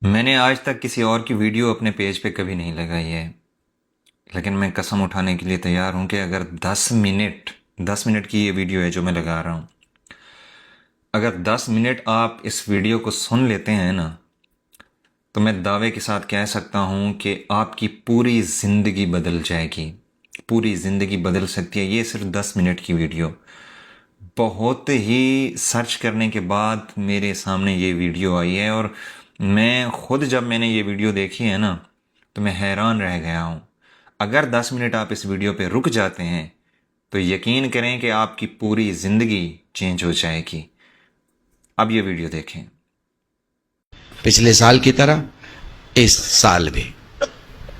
میں نے آج تک کسی اور کی ویڈیو اپنے پیج پہ کبھی نہیں لگائی ہے، لیکن میں قسم اٹھانے کے لیے تیار ہوں کہ اگر 10 منٹ کی یہ ویڈیو ہے جو میں لگا رہا ہوں، اگر 10 منٹ آپ اس ویڈیو کو سن لیتے ہیں نا، تو میں دعوے کے ساتھ کہہ سکتا ہوں کہ آپ کی پوری زندگی بدل جائے گی، پوری زندگی بدل سکتی ہے۔ یہ صرف 10 منٹ کی ویڈیو، بہت ہی سرچ کرنے کے بعد میرے سامنے یہ ویڈیو آئی ہے، اور میں خود جب میں نے یہ ویڈیو دیکھی ہے نا تو میں حیران رہ گیا ہوں۔ اگر 10 منٹ آپ اس ویڈیو پہ رک جاتے ہیں تو یقین کریں کہ آپ کی پوری زندگی چینج ہو جائے گی۔ اب یہ ویڈیو دیکھیں۔ پچھلے سال کی طرح اس سال بھی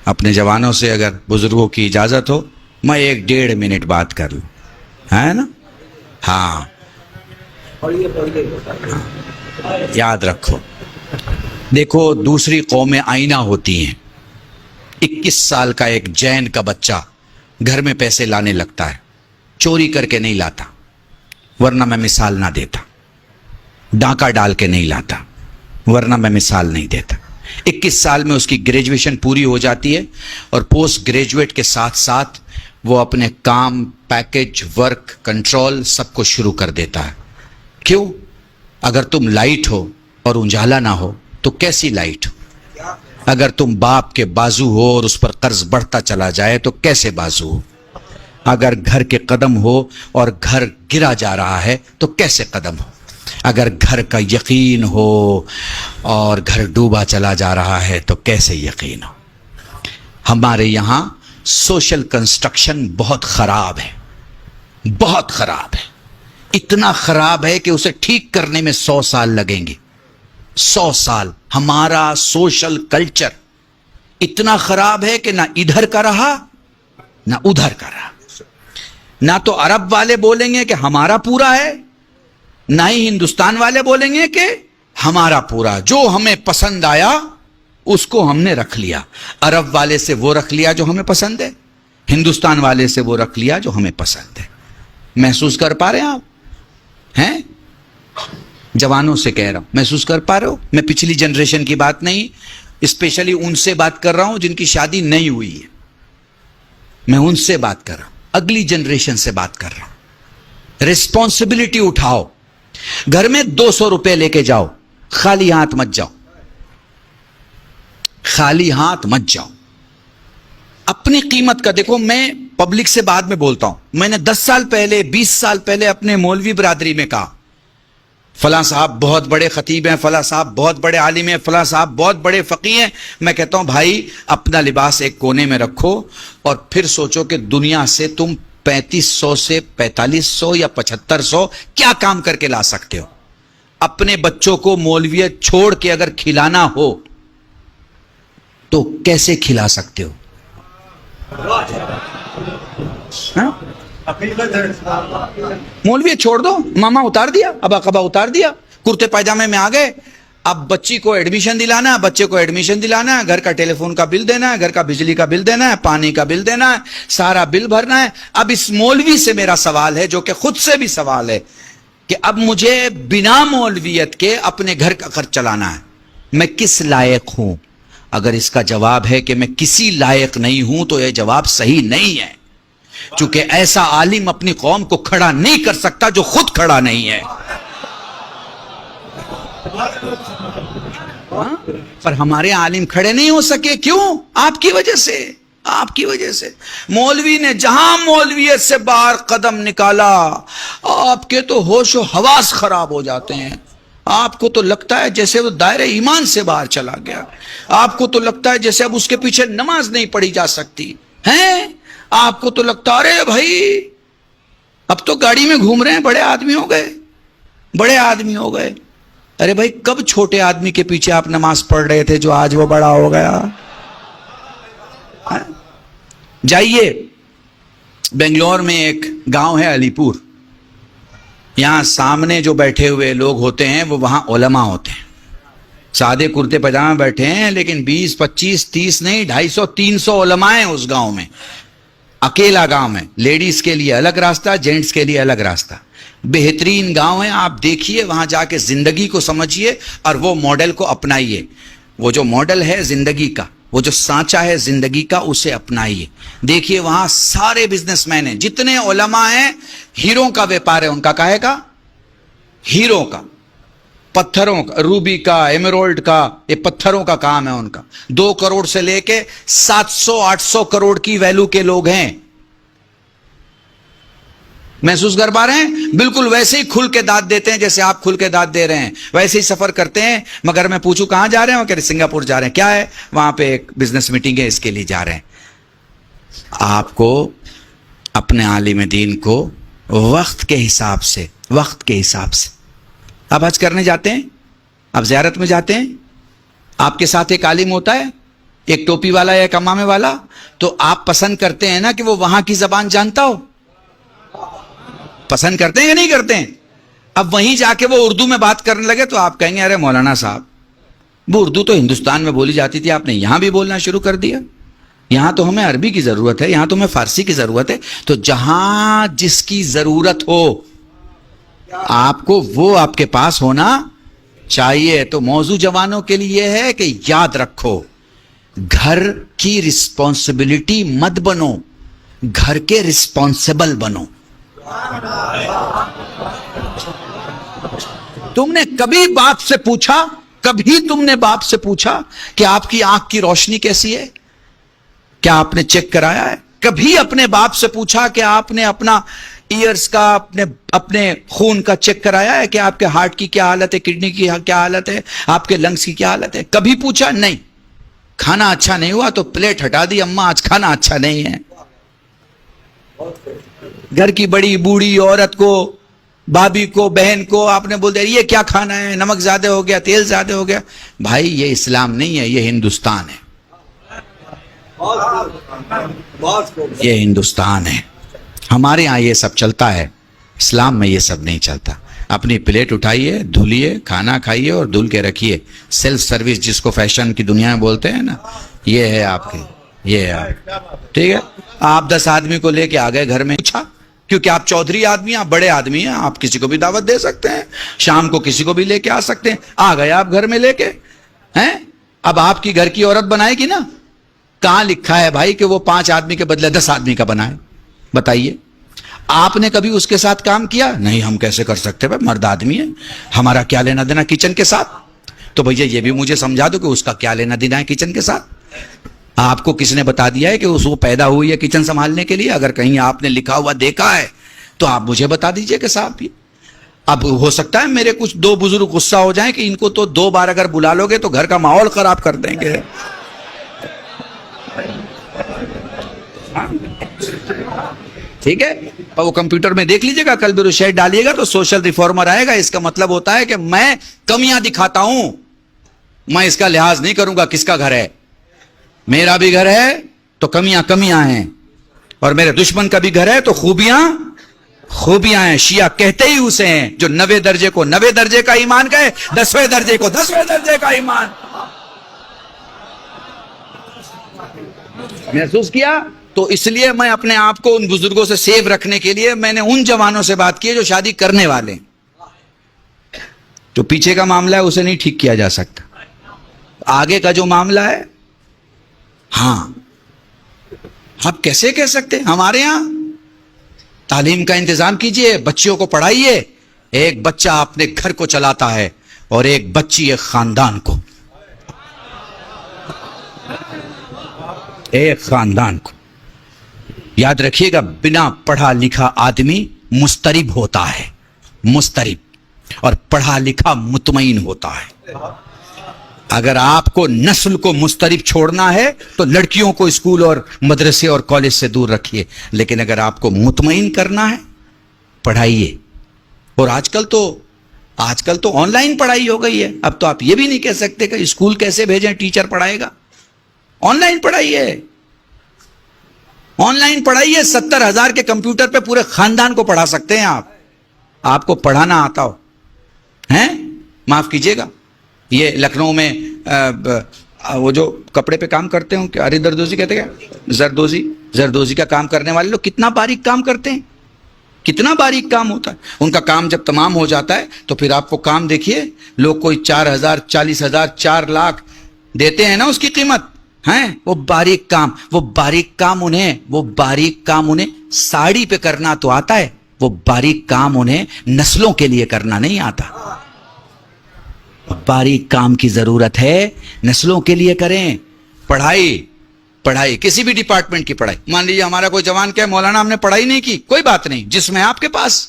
اپنے جوانوں سے اگر بزرگوں کی اجازت ہو میں 1-1.5 منٹ بات کر لوں، ہے نا؟ ہاں، یاد رکھو، دیکھو دوسری قومیں آئینہ ہوتی ہیں۔ 21 سال کا ایک جین کا بچہ گھر میں پیسے لانے لگتا ہے، چوری کر کے نہیں لاتا، ورنہ میں مثال نہ دیتا، ڈاکہ ڈال کے نہیں لاتا، ورنہ میں مثال نہیں دیتا۔ 21 سال میں اس کی گریجویشن پوری ہو جاتی ہے، اور پوسٹ گریجویٹ کے ساتھ ساتھ وہ اپنے کام، پیکج، ورک، کنٹرول سب کو شروع کر دیتا ہے۔ کیوں؟ اگر تم لائٹ ہو اور اجالا نہ ہو تو کیسی لائٹ ہو؟ اگر تم باپ کے بازو ہو اور اس پر قرض بڑھتا چلا جائے تو کیسے بازو ہو؟ اگر گھر کے قدم ہو اور گھر گرا جا رہا ہے تو کیسے قدم ہو؟ اگر گھر کا یقین ہو اور گھر ڈوبا چلا جا رہا ہے تو کیسے یقین ہو؟ ہمارے یہاں سوشل کنسٹرکشن بہت خراب ہے، بہت خراب ہے، اتنا خراب ہے کہ اسے ٹھیک کرنے میں 100 سال لگیں گے۔ 100 سال۔ ہمارا سوشل کلچر اتنا خراب ہے کہ نہ ادھر کا رہا نہ ادھر کا رہا۔ نہ تو عرب والے بولیں گے کہ ہمارا پورا ہے، نہ ہی ہندوستان والے بولیں گے کہ ہمارا پورا۔ جو ہمیں پسند آیا اس کو ہم نے رکھ لیا۔ عرب والے سے وہ رکھ لیا جو ہمیں پسند ہے، ہندوستان والے سے وہ رکھ لیا جو ہمیں پسند ہے۔ محسوس کر پا رہے ہیں آپ؟ ہیں؟ جوانوں سے کہہ رہا ہوں، محسوس کر پا رہے ہو؟ میں پچھلی جنریشن کی بات نہیں، اسپیشلی ان سے بات کر رہا ہوں جن کی شادی نہیں ہوئی ہے۔ میں ان سے بات کر رہا ہوں، اگلی جنریشن سے بات کر رہا ہوں۔ ریسپانسبلٹی اٹھاؤ۔ گھر میں 200 روپے لے کے جاؤ، خالی ہاتھ مت جاؤ، خالی ہاتھ مت جاؤ۔ اپنی قیمت کا دیکھو۔ میں پبلک سے بعد میں بولتا ہوں، میں نے 10 سال پہلے، 20 سال پہلے اپنے مولوی برادری میں کہا فلاں صاحب بہت بڑے خطیب ہیں، فلاں صاحب بہت بڑے عالم ہیں، فلاں صاحب بہت بڑے فقیہ ہیں۔ میں کہتا ہوں بھائی اپنا لباس ایک کونے میں رکھو اور پھر سوچو کہ دنیا سے تم 3500 سے 4500 یا 7500 کیا کام کر کے لا سکتے ہو۔ اپنے بچوں کو مولویت چھوڑ کے اگر کھلانا ہو تو کیسے کھلا سکتے ہو؟ ہاں؟ مولوی چھوڑ دو، ماما اتار دیا، ابا قبا اتار دیا، کرتے پائجامے میں آ گئے۔ اب بچی کو ایڈمیشن دلانا ہے، بچے کو ایڈمیشن دلانا ہے، گھر کا ٹیلی فون کا بل دینا ہے، گھر کا بجلی کا بل دینا ہے، پانی کا بل دینا ہے، سارا بل بھرنا ہے۔ اب اس مولوی سے میرا سوال ہے، جو کہ خود سے بھی سوال ہے، کہ اب مجھے بنا مولویت کے اپنے گھر کا خرچ چلانا ہے، میں کس لائق ہوں؟ اگر اس کا جواب ہے کہ میں کسی لائق نہیں ہوں تو یہ جواب صحیح نہیں ہے، چونکہ ایسا عالم اپنی قوم کو کھڑا نہیں کر سکتا جو خود کھڑا نہیں ہے۔ پر ہمارے عالم کھڑے نہیں ہو سکے، کیوں؟ آپ کی وجہ سے، آپ کی وجہ سے۔ مولوی نے جہاں مولویت سے باہر قدم نکالا، آپ کے تو ہوش و حواس خراب ہو جاتے ہیں۔ آپ کو تو لگتا ہے جیسے وہ دائرہ ایمان سے باہر چلا گیا، آپ کو تو لگتا ہے جیسے اب اس کے پیچھے نماز نہیں پڑھی جا سکتی ہیں۔ آپ کو تو لگتا ارے بھائی اب تو گاڑی میں گھوم رہے ہیں، بڑے آدمی ہو گئے، بڑے آدمی ہو گئے۔ ارے بھائی کب چھوٹے آدمی کے پیچھے آپ نماز پڑھ رہے تھے جو آج وہ بڑا ہو گیا؟ جائیے بنگلور میں ایک گاؤں ہے علی پور، یہاں سامنے جو بیٹھے ہوئے لوگ ہوتے ہیں وہ وہاں علماء ہوتے ہیں، سادے کرتے پاجامے بیٹھے ہیں، لیکن 20 25 30 نہیں 250 300 علماء ہیں اس گاؤں میں۔ اکیلا گاؤں ہے، لیڈیز کے لیے الگ راستہ، جینٹس کے لیے الگ راستہ۔ بہترین گاؤں ہے، آپ دیکھیے وہاں جا کے زندگی کو سمجھیے اور وہ ماڈل کو اپنائیے۔ وہ جو ماڈل ہے زندگی کا, وہ جو سانچہ ہے زندگی کا, اسے اپنائیے. دیکھیے وہاں سارے بزنس مین ہیں, جتنے علماء ہیں, ہیروں کا ویپار ہے ان کا. کاہے کا؟ ہیروں کا, پتھروں کا, روبی کا, ایمرالڈ کا, یہ پتھروں کا کام ہے ان کا. 2 کروڑ سے لے کے 700-800 کروڑ کی ویلو کے لوگ ہیں. محسوس کر پا رہے ہیں؟ بالکل ویسے ہی کھل کے داد دیتے ہیں جیسے آپ کھل کے داد دے رہے ہیں, ویسے ہی سفر کرتے ہیں. مگر میں پوچھوں کہاں جا رہے ہیں؟ وہ کہہ رہے سنگاپور جا رہے ہیں. کیا ہے وہاں پہ؟ ایک بزنس میٹنگ ہے, اس کے لیے جا رہے ہیں. آپ کو اپنے عالم دین کو وقت کے حساب سے آپ حج کرنے جاتے ہیں, آپ زیارت میں جاتے ہیں, آپ کے ساتھ ایک عالم ہوتا ہے, ایک ٹوپی والا یا ایک امامے والا, تو آپ پسند کرتے ہیں نا کہ وہ وہاں کی زبان جانتا ہو؟ پسند کرتے ہیں یا نہیں کرتے ہیں؟ اب وہیں جا کے وہ اردو میں بات کرنے لگے تو آپ کہیں گے ارے مولانا صاحب, وہ اردو تو ہندوستان میں بولی جاتی تھی, آپ نے یہاں بھی بولنا شروع کر دیا. یہاں تو ہمیں عربی کی ضرورت ہے, یہاں تو ہمیں فارسی کی ضرورت ہے. تو جہاں جس کی ضرورت ہو آپ کو وہ آپ کے پاس ہونا چاہیے. تو موضوع جوانوں کے لیے یہ ہے کہ یاد رکھو, گھر کی رسپانسبلٹی مت بنو, گھر کے رسپانسبل بنو. تم نے کبھی باپ سے پوچھا کہ آپ کی آنکھ کی روشنی کیسی ہے؟ کیا آپ نے چیک کرایا ہے؟ کبھی اپنے باپ سے پوچھا کہ آپ نے اپنا ایئرز کا, اپنے خون کا چیک کرایا ہے کہ آپ کے ہارٹ کی کیا حالت ہے, کڈنی کی کیا حالت ہے, آپ کے لنگز کی کیا حالت ہے؟ کبھی پوچھا؟ نہیں. کھانا اچھا نہیں ہوا تو پلیٹ ہٹا دی, اماں آج کھانا اچھا نہیں ہے. گھر کی بڑی بوڑھی عورت کو, بھابھی کو, بہن کو آپ نے بول دیا یہ کیا کھانا ہے, نمک زیادہ ہو گیا, تیل زیادہ ہو گیا. بھائی یہ اسلام نہیں ہے, یہ ہندوستان ہے. یہ ہندوستان ہے. ہمارے ہاں یہ سب چلتا ہے, اسلام میں یہ سب نہیں چلتا. اپنی پلیٹ اٹھائیے, دھلیے, کھانا کھائیے اور دھل کے رکھیے. سیلف سروس جس کو فیشن کی دنیا میں بولتے ہیں نا, یہ ہے آپ کے, یہ ہے آپ. ٹھیک ہے, آپ 10 آدمی کو لے کے آ گئے گھر میں, پوچھا کیونکہ آپ چودھری آدمی ہیں, آپ بڑے آدمی ہیں, آپ کسی کو بھی دعوت دے سکتے ہیں, شام کو کسی کو بھی لے کے آ سکتے ہیں. آ گئے آپ گھر میں لے کے ہیں. اب آپ کی گھر کی عورت بنائے گی نا. کہاں لکھا ہے بھائی کہ وہ 5 آدمی کے بدلے 10 آدمی کا بنائے؟ بتائیے. آپ نے کبھی اس کے ساتھ کام کیا؟ نہیں. ہم کیسے کر سکتے بھائی, مرد آدمی ہے, ہمارا کیا لینا دینا کچن کے ساتھ؟ تو بھیا یہ بھی مجھے سمجھا دو کہ اس کا کیا لینا دینا ہے کچن کے ساتھ. آپ کو کس نے بتا دیا ہے کہ اس کو پیدا ہوئی ہے کچن سنبھالنے کے لیے؟ اگر کہیں آپ نے لکھا ہوا دیکھا ہے تو آپ مجھے بتا دیجئے کہ صاحب بھی. اب ہو سکتا ہے میرے کچھ 2 بزرگ غصہ ہو جائیں کہ ان کو تو 2 بار اگر بلا لو گے تو گھر کا ماحول خراب کر دیں گے. ٹھیک ہے, اور وہ کمپیوٹر میں دیکھ لیجئے گا, کل بھی شیڈ ڈالیے گا تو سوشل ریفارمر آئے گا. اس کا مطلب ہوتا ہے کہ میں کمیاں دکھاتا ہوں, میں اس کا لحاظ نہیں کروں گا کس کا گھر ہے. میرا بھی گھر ہے تو کمیاں ہیں, اور میرے دشمن کا بھی گھر ہے تو خوبیاں ہیں. شیعہ کہتے ہی اسے ہیں جو 90 درجے کو 90 درجے کا ایمان کہے, 10ویں درجے کو 10ویں درجے کا ایمان. محسوس کیا؟ تو اس لیے میں اپنے آپ کو ان بزرگوں سے سیو رکھنے کے لیے میں نے ان جوانوں سے بات کی جو شادی کرنے والے ہیں. جو پیچھے کا معاملہ ہے اسے نہیں ٹھیک کیا جا سکتا, آگے کا جو معاملہ ہے. ہاں, آپ کیسے کہہ سکتے؟ ہمارے ہاں تعلیم کا انتظام کیجئے, بچیوں کو پڑھائیے. ایک بچہ اپنے گھر کو چلاتا ہے اور ایک بچی ایک خاندان کو, ایک خاندان کو. یاد رکھیے گا, بنا پڑھا لکھا آدمی مضطرب ہوتا ہے, مضطرب, اور پڑھا لکھا مطمئن ہوتا ہے. اگر آپ کو نسل کو مضطرب چھوڑنا ہے تو لڑکیوں کو اسکول اور مدرسے اور کالج سے دور رکھیے, لیکن اگر آپ کو مطمئن کرنا ہے پڑھائیے. اور آج کل تو آن لائن پڑھائی ہو گئی ہے. اب تو آپ یہ بھی نہیں کہہ سکتے کہ اسکول کیسے بھیجیں, ٹیچر پڑھائے گا. On line پڑھائیے, on line پڑھائیے. 70,000 کے کمپیوٹر پہ پورے خاندان کو پڑھا سکتے ہیں آپ کو پڑھانا آتا ہو ہیں. معاف کیجیے گا, یہ لکھنؤ میں وہ جو کپڑے پہ کام کرتے ہوں, ارے زردوزی کہتے ہیں, زردوزی کا کام کرنے والے لوگ کتنا باریک کام کرتے ہیں, کتنا باریک کام ہوتا ہے. ان کا کام جب تمام ہو جاتا ہے تو پھر آپ کو کام دیکھیے, لوگ کوئی 4,000 40,000 4 لاکھ دیتے ہیں نا اس کی قیمت ہیں. وہ باریک کام انہیں ساڑی پہ کرنا تو آتا ہے, وہ باریک کام انہیں نسلوں کے لیے کرنا نہیں آتا. باریک کام کی ضرورت ہے, نسلوں کے لیے کریں. پڑھائی کسی بھی ڈپارٹمنٹ کی پڑھائی. مان لیجیے ہمارا کوئی جوان کہ مولانا ہم نے پڑھائی نہیں کی, کوئی بات نہیں, جس میں آپ کے پاس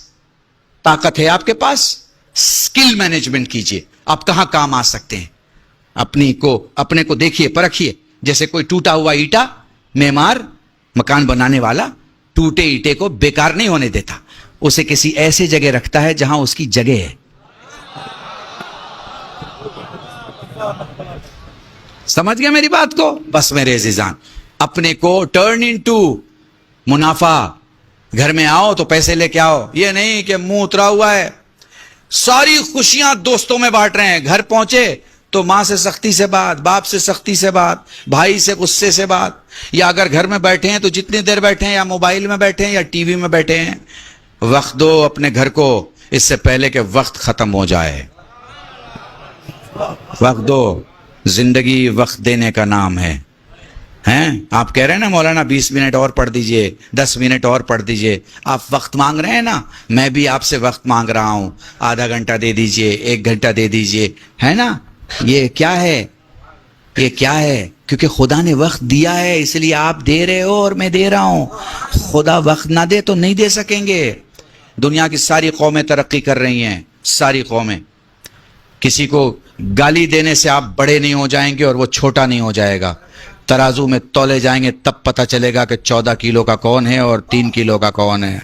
طاقت ہے, آپ کے پاس سکل مینجمنٹ کیجئے. آپ کہاں کام آ سکتے ہیں, اپنے کو دیکھیے, پرکھیے. جیسے کوئی ٹوٹا ہوا اینٹا, معمار, مکان بنانے والا ٹوٹے اینٹے کو بیکار نہیں ہونے دیتا, اسے کسی ایسے جگہ رکھتا ہے جہاں اس کی جگہ ہے. سمجھ گیا میری بات کو؟ بس میرے عزیزان, اپنے کو ٹرن انٹو منافع. گھر میں آؤ تو پیسے لے کے آؤ, یہ نہیں کہ منہ اترا ہوا ہے. ساری خوشیاں دوستوں میں بانٹ رہے ہیں, گھر پہنچے تو ماں سے سختی سے بات, باپ سے سختی سے بات, بھائی سے غصے سے بات. یا اگر گھر میں بیٹھے ہیں تو جتنی دیر بیٹھے ہیں, یا موبائل میں بیٹھے ہیں یا ٹی وی میں بیٹھے ہیں. وقت دو اپنے گھر کو, اس سے پہلے کہ وقت ختم ہو جائے. وقت دو, زندگی وقت دینے کا نام ہے. ہیں آپ کہہ رہے ہیں نا مولانا 20 منٹ اور پڑھ دیجئے, 10 منٹ اور پڑھ دیجئے. آپ وقت مانگ رہے ہیں نا, میں بھی آپ سے وقت مانگ رہا ہوں. آدھا گھنٹہ دے دیجئے, 1 گھنٹہ دے دیجئے, ہے نا. یہ کیا ہے, کیونکہ خدا نے وقت دیا ہے, اس لیے آپ دے رہے ہو اور میں دے رہا ہوں. خدا وقت نہ دے تو نہیں دے سکیں گے. دنیا کی ساری قومیں ترقی کر رہی ہیں, ساری قومیں. کسی کو گالی دینے سے آپ بڑے نہیں ہو جائیں گے اور وہ چھوٹا نہیں ہو جائے گا. ترازو میں تولے جائیں گے تب پتہ چلے گا کہ 14 کلو کا کون ہے اور 3 کلو کا کون ہے.